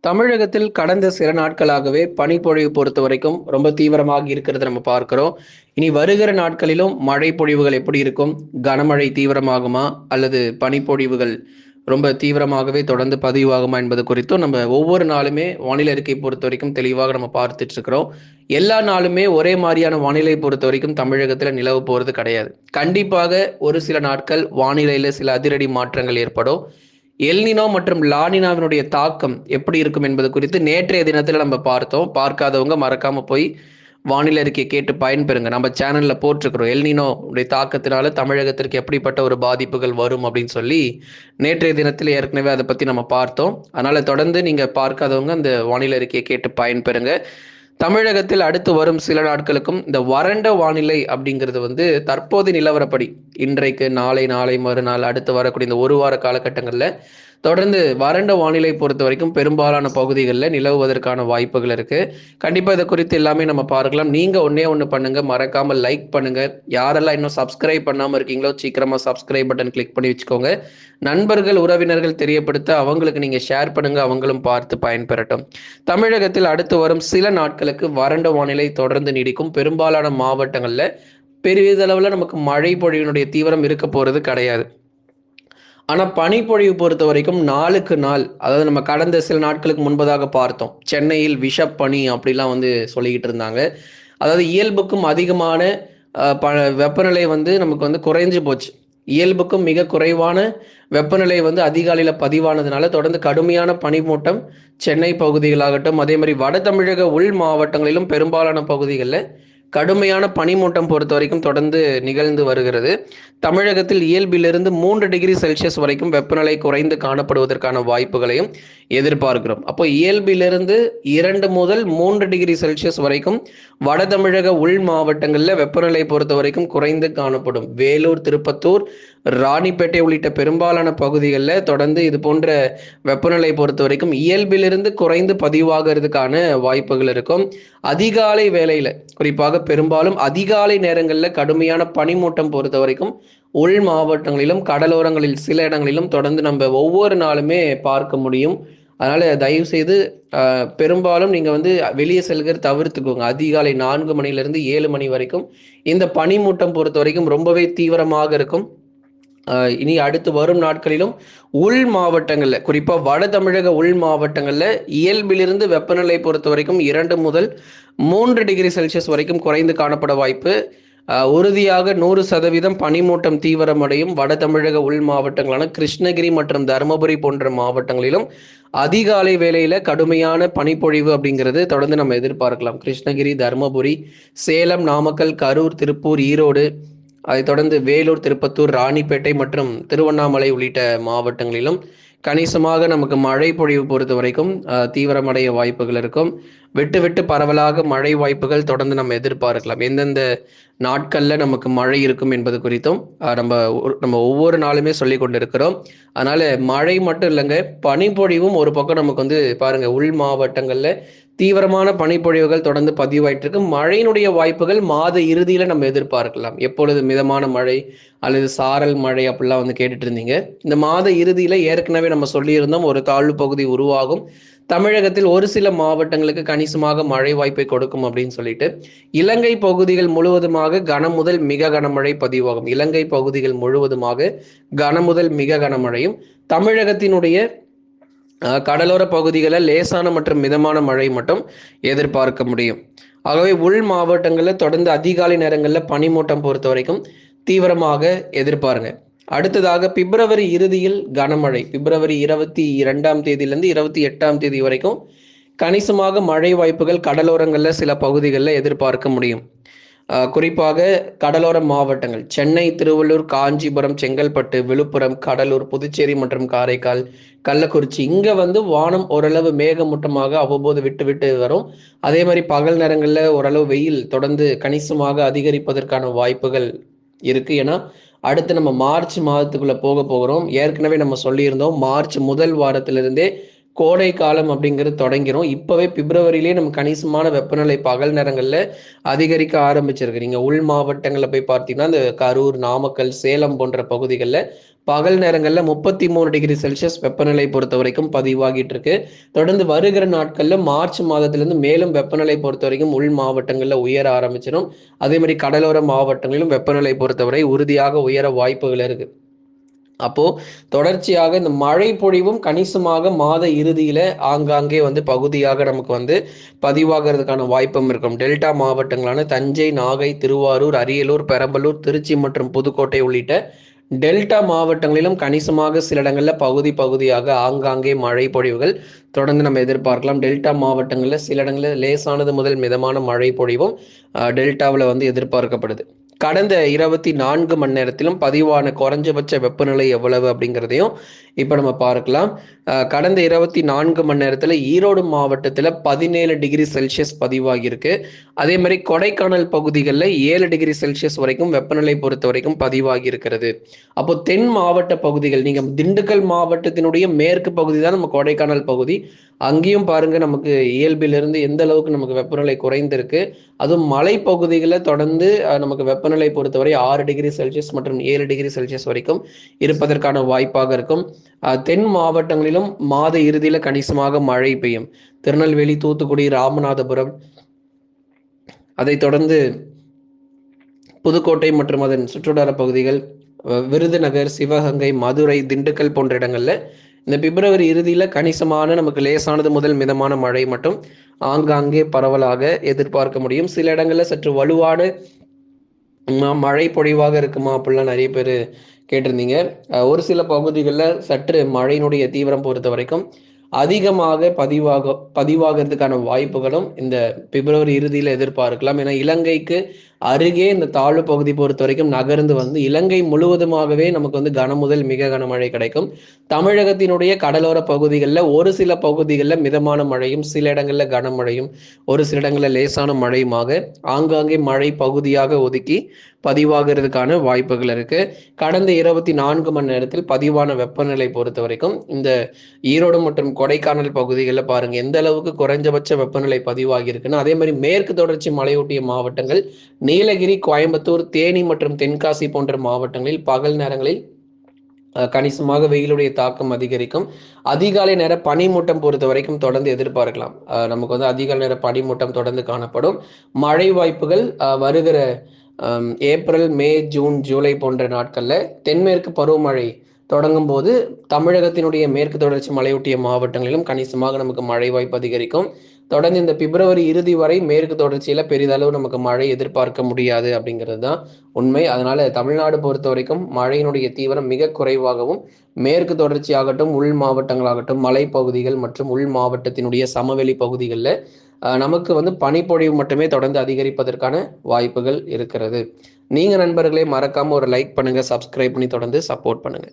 தமிழகத்தில் கடந்த சில நாட்களாகவே பனிப்பொழிவு பொறுத்த வரைக்கும் ரொம்ப தீவிரமாக இருக்கிறத நம்ம பார்க்கிறோம். இனி வருகிற நாட்களிலும் மழை பொழிவுகள் எப்படி இருக்கும்? கனமழை தீவிரமாகுமா? அல்லது பனிப்பொழிவுகள் ரொம்ப தீவிரமாகவே தொடர்ந்து பதிவாகுமா என்பது குறித்தும் நம்ம ஒவ்வொரு நாளுமே வானிலை அறிக்கை பொறுத்த வரைக்கும் தெளிவாக நம்ம பார்த்துட்டு இருக்கிறோம். எல்லா நாளுமே ஒரே மாதிரியான வானிலை பொறுத்த வரைக்கும் தமிழகத்துல நிலவ போறது கிடையாது. கண்டிப்பாக ஒரு சில நாட்கள் வானிலையில சில அதிரடி மாற்றங்கள் ஏற்படும். எல்னினோ மற்றும் லானினாவினுடைய தாக்கம் எப்படி இருக்கும் என்பது குறித்து நேற்றைய தினத்தில் நம்ம பார்த்தோம். பார்க்காதவங்க மறக்காம போய் வானிலை அறிக்கையை கேட்டு பயன்பெறுங்க. நம்ம சேனல்ல போட்டிருக்கிறோம். எல்னினோ உடைய தாக்கத்தினால தமிழகத்திற்கு எப்படிப்பட்ட ஒரு பாதிப்புகள் வரும் அப்படின்னு சொல்லி நேற்றைய தினத்தில் ஏற்கனவே அதை பத்தி நம்ம பார்த்தோம். அதனால தொடர்ந்து நீங்க பார்க்காதவங்க அந்த வானிலை அறிக்கையை கேட்டு பயன்பெறுங்க. தமிழகத்தில் அடுத்து வரும் சில நாட்களுக்கும் இந்த வறண்ட வானிலை அப்படிங்கிறது தற்போது நிலவரப்படி இன்றைக்கு நாளை மறுநாள் அடுத்து வரக்கூடிய இந்த ஒரு வார காலகட்டங்களில் தொடர்ந்து வறண்ட வானிலை பொறுத்த வரைக்கும் பெரும்பாலான பகுதிகளில் நிலவுவதற்கான வாய்ப்புகள் இருக்கு. கண்டிப்பா இதை குறித்து எல்லாமே நம்ம பார்க்கலாம். நீங்க ஒண்ணு பண்ணுங்க, மறக்காம லைக் பண்ணுங்க. யாரெல்லாம் இன்னும் சப்ஸ்கிரைப் பண்ணாம இருக்கீங்களோ சீக்கிரமா சப்ஸ்கிரைப் பட்டன் கிளிக் பண்ணி வச்சுக்கோங்க. நண்பர்கள் உறவினர்கள் தெரியப்படுத்த அவங்களுக்கு நீங்க ஷேர் பண்ணுங்க, அவங்களும் பார்த்து பயன்பெறட்டும். தமிழகத்தில் அடுத்து வரும் சில நாட்களுக்கு வறண்ட வானிலை தொடர்ந்து நீடிக்கும். பெரும்பாலான மாவட்டங்கள்ல பெரிதளவுல நமக்கு மழை பொழிவினுடைய தீவிரம் இருக்க போறது கிடையாது. ஆனா பனிப்பொழிவு பொறுத்த வரைக்கும் நாளுக்கு நாள், அதாவது நம்ம கடந்த சில நாட்களுக்கு முன்பதாக பார்த்தோம், சென்னையில் விஷப்பனி அப்படிலாம் சொல்லிக்கிட்டு இருந்தாங்க. அதாவது இயல்புக்கும் அதிகமான வெப்பநிலை நமக்கு குறைஞ்சு போச்சு. இயல்புக்கும் மிக குறைவான வெப்பநிலை அதிகாலையில பதிவானதுனால தொடர்ந்து கடுமையான பனிமூட்டம் சென்னை பகுதிகளாகட்டும், அதே மாதிரி வட தமிழக உள் மாவட்டங்களிலும் பெரும்பாலான பகுதிகளில் கடுமையான பனிமூட்டம் பொறுத்த வரைக்கும் தொடர்ந்து நிகழ்ந்து வருகிறது. தமிழகத்தில் இயல்பிலிருந்து 3 டிகிரி செல்சியஸ் வரைக்கும் வெப்பநிலை குறைந்து காணப்படுவதற்கான வாய்ப்புகளையும் எதிர்பார்க்கிறோம். அப்போ இயல்பிலிருந்து 2 முதல் 3 டிகிரி செல்சியஸ் வரைக்கும் வட தமிழக உள் மாவட்டங்களில் வெப்பநிலை பொறுத்த வரைக்கும் குறைந்து காணப்படும். வேலூர், திருப்பத்தூர், ராணிப்பேட்டை உள்ளிட்ட பெரும்பாலான பகுதிகளில் தொடர்ந்து இது போன்ற வெப்பநிலை பொறுத்த வரைக்கும் இயல்பிலிருந்து குறைந்து பதிவாகிறதுக்கான வாய்ப்புகள் இருக்கும். அதிகாலை வேளையில குறிப்பாக பெரும்பாலும் அதிகாலை நேரங்களில் கடுமையான பனிமூட்டம் பொறுத்த வரைக்கும் உள் மாவட்டங்களிலும் கடலோரங்களில் சில இடங்களிலும் தொடர்ந்து நம்ம ஒவ்வொரு நாளுமே பார்க்க முடியும். அதனால தயவு செய்து பெரும்பாலும் நீங்க வெளியே செல்கிற தவிர்த்துக்கோங்க. அதிகாலை 4 மணிலிருந்து 7 மணி வரைக்கும் இந்த பனிமூட்டம் பொறுத்த வரைக்கும் ரொம்பவே தீவிரமாக இருக்கும். இனி அடுத்து வரும் நாட்களிலும் உள் மாவட்டங்கள்ல குறிப்பா வட தமிழக உள் மாவட்டங்கள்ல இயல்பிலிருந்து வெப்பநிலை பொறுத்த வரைக்கும் 2 முதல் 3 டிகிரி செல்சியஸ் வரைக்கும் குறைந்து காணப்பட வாய்ப்பு. உறுதியாக 100% பனிமூட்டம் தீவிரமடையும். வட தமிழக உள் மாவட்டங்களான கிருஷ்ணகிரி மற்றும் தருமபுரி போன்ற மாவட்டங்களிலும் அதிகாலை வேளையில கடுமையான பனிப்பொழிவு அப்படிங்கிறது தொடர்ந்து நம்ம எதிர்பார்க்கலாம். கிருஷ்ணகிரி, தருமபுரி, சேலம், நாமக்கல், கரூர், திருப்பூர், ஈரோடு, அதைத் தொடர்ந்து வேலூர், திருப்பத்தூர், ராணிப்பேட்டை மற்றும் திருவண்ணாமலை உள்ளிட்ட மாவட்டங்களிலும் கணிசமாக நமக்கு மழை பொழிவு பொறுத்த வரைக்கும் தீவிரமடைய வாய்ப்புகள் இருக்கும். விட்டு விட்டு பரவலாக மழை வாய்ப்புகள் தொடர்ந்து நம்ம எதிர்பார்க்கலாம். எந்தெந்த நாட்கள்ல நமக்கு மழை இருக்கும் என்பது குறித்தும் நம்ம ஒவ்வொரு நாளுமே சொல்லி கொண்டிருக்கிறோம். அதனால மழை மட்டும் இல்லைங்க, பனிப்பொழிவும் ஒரு பக்கம் நமக்கு பாருங்க, உள் மாவட்டங்கள்ல தீவிரமான பனிப்பொழிவுகள் தொடர்ந்து பதிவாயிட்டு இருக்கு. மழையினுடைய வாய்ப்புகள் மாத இறுதியில நம்ம எதிர்பார்க்கலாம். எப்பொழுது மிதமான மழை அல்லது சாரல் மழை அப்படிலாம் கேட்டுட்டு இருந்தீங்க. இந்த மாத இறுதியில ஏற்கனவே நம்ம சொல்லியிருந்தோம், ஒரு தாழ்வு பகுதி உருவாகும், தமிழகத்தில் ஒரு சில மாவட்டங்களுக்கு கணிசமாக மழை வாய்ப்பை கொடுக்கும் அப்படின்னு சொல்லிட்டு இலங்கை பகுதிகள் முழுவதுமாக கனம் முதல் மிக கனமழை பதிவாகும். இலங்கை பகுதிகள் முழுவதுமாக கனம் முதல் மிக கனமழையும், தமிழகத்தினுடைய கடலோர பகுதிகளில் லேசான மற்றும் மிதமான மழை மட்டும் எதிர்பார்க்க முடியும். ஆகவே உள் மாவட்டங்களில் தொடர்ந்து அதிகாலை நேரங்களில் பனிமூட்டம் பொறுத்த வரைக்கும் தீவிரமாக எதிர்பாருங்க. அடுத்ததாக பிப்ரவரி இறுதியில் கனமழை, பிப்ரவரி 22ஆம் தேதியிலிருந்து 28ஆம் தேதி வரைக்கும் கணிசமாக மழை வாய்ப்புகள் கடலோரங்களில் சில பகுதிகளில் எதிர்பார்க்க முடியும். குறிப்பாக கடலோர மாவட்டங்கள் சென்னை, திருவள்ளூர், காஞ்சிபுரம், செங்கல்பட்டு, விழுப்புரம், கடலூர், புதுச்சேரி மற்றும் காரைக்கால், கள்ளக்குறிச்சி, இங்க வானம் ஓரளவு மேகமூட்டமாக அவ்வப்போது விட்டு விட்டு வரும். அதே மாதிரி பகல் நேரங்களில் ஓரளவு வெயில் தொடர்ந்து கணிசமாக அதிகரிப்பதற்கான வாய்ப்புகள் இருக்கு. ஏன்னா அடுத்து நம்ம மார்ச் மாதத்துக்குள்ள போக போகிறோம். ஏற்கனவே நம்ம சொல்லியிருந்தோம், மார்ச் முதல் வாரத்திலிருந்தே கோடை காலம் அப்படிங்கிறது தொடங்கிரும். இப்பவே பிப்ரவரியிலேயே நம்ம கணிசமான வெப்பநிலை பகல் நேரங்கள்ல அதிகரிக்க ஆரம்பிச்சிருக்கு. நீங்க உள் மாவட்டங்கள்ல போய் பார்த்தீங்கன்னா, இந்த கரூர், நாமக்கல், சேலம் போன்ற பகுதிகள்ல பகல் நேரங்கள்ல 33 டிகிரி செல்சியஸ் வெப்பநிலை பொறுத்தவரைக்கும் பதிவாகிட்டு இருக்கு. தொடர்ந்து வருகிற நாட்கள்ல மார்ச் மாதத்திலிருந்து மேலும் வெப்பநிலை பொறுத்தவரைக்கும் உள் மாவட்டங்கள்ல உயர ஆரம்பிச்சிடும். அதே மாதிரி கடலோர மாவட்டங்களிலும் வெப்பநிலை பொறுத்தவரை உறுதியாக உயர வாய்ப்புகள் இருக்கு. அப்போ தொடர்ச்சியாக இந்த மழை பொழிவும் கணிசமாக மாத இறுதியில ஆங்காங்கே பகுதியாக நமக்கு பதிவாகிறதுக்கான வாய்ப்பும் இருக்கும். டெல்டா மாவட்டங்களான தஞ்சை, நாகை, திருவாரூர், அரியலூர், பெரம்பலூர், திருச்சி மற்றும் புதுக்கோட்டை உள்ளிட்ட டெல்டா மாவட்டங்களிலும் கணிசமாக சில இடங்கள்ல பகுதியாக ஆங்காங்கே மழை பொழிவுகள் தொடர்ந்து நம்ம எதிர்பார்க்கலாம். டெல்டா மாவட்டங்களில் சில இடங்களில் லேசானது முதல் மிதமான மழை பொழிவும் டெல்டாவில் எதிர்பார்க்கப்படுது. கடந்த 24 மணி நேரத்திலும் பதிவான குறைஞ்சபட்ச வெப்பநிலை எவ்வளவு அப்படிங்கிறதையும் இப்போ நம்ம பார்க்கலாம். கடந்த 24 மணி நேரத்தில் ஈரோடு மாவட்டத்தில் 17 டிகிரி செல்சியஸ் பதிவாகியிருக்கு. அதே மாதிரி கொடைக்கானல் பகுதிகளில் 7 டிகிரி செல்சியஸ் வரைக்கும் வெப்பநிலை பொறுத்த வரைக்கும் பதிவாகி இருக்கிறது. அப்போ தென் மாவட்ட பகுதிகள், நீங்க திண்டுக்கல் மாவட்டத்தினுடைய மேற்கு பகுதி தான் நம்ம கொடைக்கானல் பகுதி. அங்கேயும் பாருங்க நமக்கு இயல்பிலிருந்து எந்த அளவுக்கு நமக்கு வெப்பநிலை குறைந்திருக்கு. அதுவும் மலைப்பகுதிகளில் தொடர்ந்து நமக்கு வெப்பநிலை பொறுத்தவரை 6 டிகிரி செல்சியஸ் மற்றும் 7 டிகிரி செல்சியஸ் வரைக்கும் இருப்பதற்கான வாய்ப்பாக இருக்கும். தென் மாவட்டங்களிலும் மாத இறுதியில கணிசமாக மழை பெய்யும். திருநெல்வேலி, தூத்துக்குடி, ராமநாதபுரம், அதை தொடர்ந்து புதுக்கோட்டை மற்றும் அதன் சுற்றுவட்டார பகுதிகள், விருதுநகர், சிவகங்கை, மதுரை, திண்டுக்கல் போன்ற இடங்கள்ல இந்த பிப்ரவரி இறுதியில கணிசமான நமக்கு லேசானது முதல் மிதமான மழை மட்டும் ஆங்காங்கே பரவலாக எதிர்பார்க்க முடியும். சில இடங்கள்ல சற்று வலுவான மழை பொழிவாக இருக்குமா அப்படிலாம் நிறைய பேர் கேட்டிருந்தீங்க. ஒரு சில பகுதிகளில் சற்று மழையினுடைய தீவிரம் பொறுத்த வரைக்கும் அதிகமாக பதிவாகிறதுக்கான வாய்ப்புகளும் இந்த பிப்ரவரி இறுதியில் எதிர்பார்க்கலாம். ஏன்னா இலங்கைக்கு அருகே இந்த தாழ்வு பகுதி பொறுத்த வரைக்கும் நகர்ந்து இலங்கை முழுவதுமாகவே நமக்கு கன முதல் மிக கனமழை கிடைக்கும். தமிழகத்தினுடைய கடலோர பகுதிகளில் ஒரு சில பகுதிகளில் மிதமான மழையும், சில இடங்களில் கனமழையும், ஒரு சில இடங்களில் லேசான மழையுமாக ஆங்காங்கே மழை பகுதியாக ஒதுக்கி பதிவாகிறதுக்கான வாய்ப்புகள் இருக்கு. கடந்த 24 மணி நேரத்தில் பதிவான வெப்பநிலை பொறுத்த வரைக்கும் இந்த ஈரோடு மற்றும் கொடைக்கானல் பகுதிகளில் பாருங்க எந்த அளவுக்கு குறைஞ்சபட்ச வெப்பநிலை பதிவாகி இருக்குன்னு. அதே மாதிரி மேற்கு தொடர்ச்சி மலையொட்டிய மாவட்டங்கள் நீலகிரி, கோயம்புத்தூர், தேனி மற்றும் தென்காசி போன்ற மாவட்டங்களில் பகல் நேரங்களில் கணிசமாக வெயிலுடைய தாக்கம் அதிகரிக்கும். அதிகாலை நேர பனிமூட்டம் பொறுத்த வரைக்கும் தொடர்ந்து எதிர்பார்க்கலாம். நமக்கு அதிகாலை நேர பனிமூட்டம் தொடர்ந்து காணப்படும். மழை வாய்ப்புகள் வருகிற ஏப்ரல், மே, ஜூன், ஜூலை போன்ற நாட்களில் தென்மேற்கு பருவமழை தொடங்கும் போது தமிழகத்தினுடைய மேற்கு தொடர்ச்சி மலையொட்டிய மாவட்டங்களிலும் கணிசமாக நமக்கு மழை வாய்ப்பு அதிகரிக்கும். தொடர்ந்து இந்த பிப்ரவரி இறுதி வரை மேற்கு தொடர்ச்சியில பெரிதளவு நமக்கு மழை எதிர்பார்க்க முடியாது அப்படிங்கிறது தான் உண்மை. அதனால தமிழ்நாடு பொறுத்த வரைக்கும் மழையினுடைய தீவிரம் மிக குறைவாகவும், மேற்கு தொடர்ச்சி ஆகட்டும், உள் மாவட்டங்களாகட்டும், மலைப்பகுதிகள் மற்றும் உள் மாவட்டத்தினுடைய சமவெளி பகுதிகளில் நமக்கு பனிப்பொழிவு மட்டுமே தொடர்ந்து அதிகரிப்பதற்கான வாய்ப்புகள் இருக்கிறது. நீங்க நண்பர்களே மறக்காம ஒரு லைக் பண்ணுங்க, சப்ஸ்கிரைப் பண்ணி தொடர்ந்து சப்போர்ட் பண்ணுங்க.